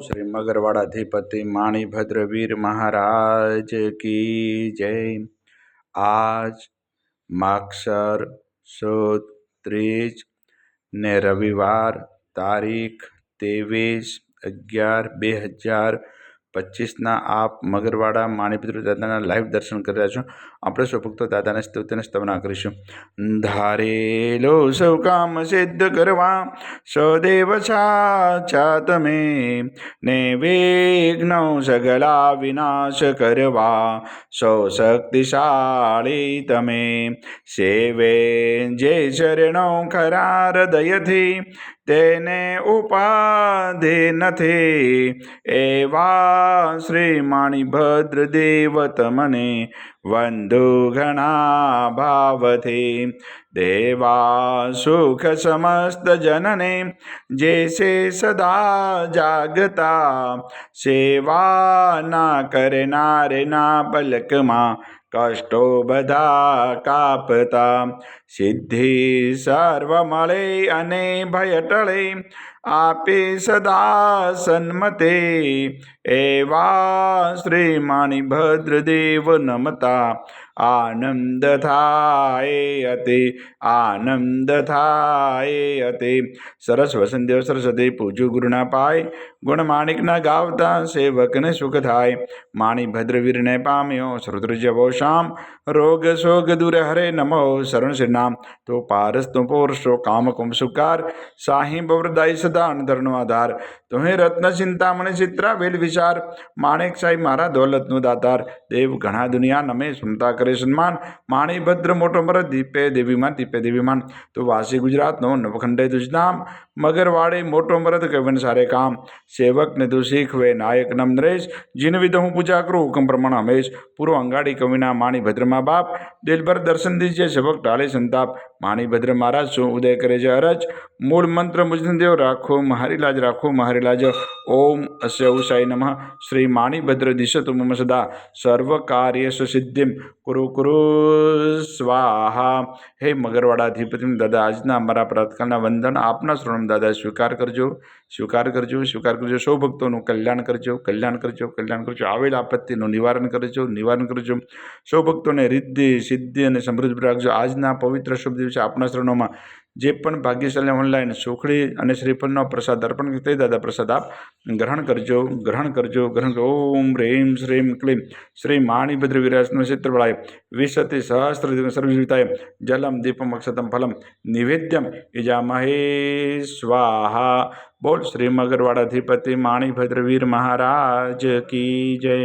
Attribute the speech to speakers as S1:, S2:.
S1: श्री मगरवाड़ाधिपति माणिभद्रवीर महाराज की जय। आज माक्षर सुद ત્રીજ ને રવિવાર તારીખ 23/11/2025 આપ મગરવાડા માણિભદ્ર દાદાના લાઈવ દર્શન કરી રહ્યા છો। આપણે સૌ ભક્તો દાદાને સ્તુતિને સ્તવના કરીશું। ધારેલો સૌ કામ સિદ્ધ કરવા સદેવ સાચા તમે, ને વિઘ્નો સગલા વિનાશ કરવા સૌ શક્તિશાળી તમે। સેવે જે શરણો ખરા હૃદયથી તેને ઉપાધિ નથી, એવા શ્રી માણિભદ્ર દેવ તમને વંદુ ઘણા ભાવથી। દેવા સુખ સમસ્ત જનને જે છે સદા જાગતા, સેવા ના કરનારે ના પલકમાં કષ્ટો બધા કાપતા। સિદ્ધિ સર્વ મળે અને ભય ટળે આપે સદા સન્મતે, એવા શ્રી માણિભદ્ર દેવ નમતા આનંદ થાય અતિ, આનંદ થાય અતિ। સરસ વસંતદેવ સરસ્વતી પૂજુ ગુરુના પાય, ગુણ માણિકના ગાવતા સેવકને સુખ થાય। માણિભદ્રવીરને પામ્યો શ્રુદ્ર જવો શામ, રોગ શોગ દૂર હરે નમો શરણ શ્રી નામ। તો પારસ તું પોરશો કામ કુમ સુકાર, સાહી બવરદાઈ સદા અનધરનો આધાર। તુહે રત્ન ચિંતામણી ચિત્રા વેલ વિચાર, માણેક સાઈ મારા દોલતનો દાતાર। દેવ ઘણા દુનિયા નમે સુનતા કરે સન્માન, માણિભદ્ર મોટો મરદ દીપે દેવીમાન દીપે દેવીમાન। તો વાસી ગુજરાતનો નવખંડે તુજ નામ, મગરવાડે મોટો મરદ કવન સારે કામ। સેવકને તું શીખવે નાયક નમ નરેશ, જીન વિધ હું પૂજા કરું હુકમ પ્રમાણ હમેશ। પૂરો અંગાડી કવિના માણિભદ્રમાં બાપ, દિલભર દર્શન દીજે સેવક ટાળે સંતાપ। માણિભદ્ર મહારાજ શું ઉદય કરે છે અરજ, મૂળ મંત્ર મુજદેવ રાખો મારી લાજ, રાખો મારી લાજ। ઓમ અસ્ય ઉષાય નમઃ। શ્રી માણિભદ્ર દિશતુ મમ સદા, સર્વ કાર્ય સિદ્ધિમ કુરુ કુરુ સ્વાહા। હે મગરવાડાધિપતિ દાદા, આજના અમારા પ્રાતકાળના વંદન આપના શરણમ દાદા સ્વીકાર કરજો, સ્વીકાર કરજો, સ્વીકાર કરજો। સૌ ભક્તોનું કલ્યાણ કરજો, કલ્યાણ કરજો, કલ્યાણ કરજો। આવેલ આપત્તિનું નિવારણ કરજો, નિવારણ કરજો। સૌ ભક્તોને રિદ્ધિ સિદ્ધિ અને સમૃદ્ધિ રાખજો। આજના પવિત્ર શુભ દિવસે આપના શરણોમાં જે પણ ભાગ્યશાળી ઓનલાઈન સુખડી અને શ્રીફળનો પ્રસાદ અર્પણ કરતા દાદા પ્રસાદ આપ ગ્રહણ કરજો, ગ્રહણ કરજો, ગ્રહણ કરજો। ઓમ હ્રીમ શ્રીમ ક્લીમ શ્રી માણિભદ્ર વિરાજનો ક્ષેત્રવળાય વિશતિ સહસ્ત્ર સર્વજીવિતાય જલમ દીપમ અક્ષતમ ફલમ નિવેદ્યમ યજામહે સ્વાહા। બોલ શ્રી મગરવાડાધિપતિ માણિભદ્ર વીર મહારાજ કી જય।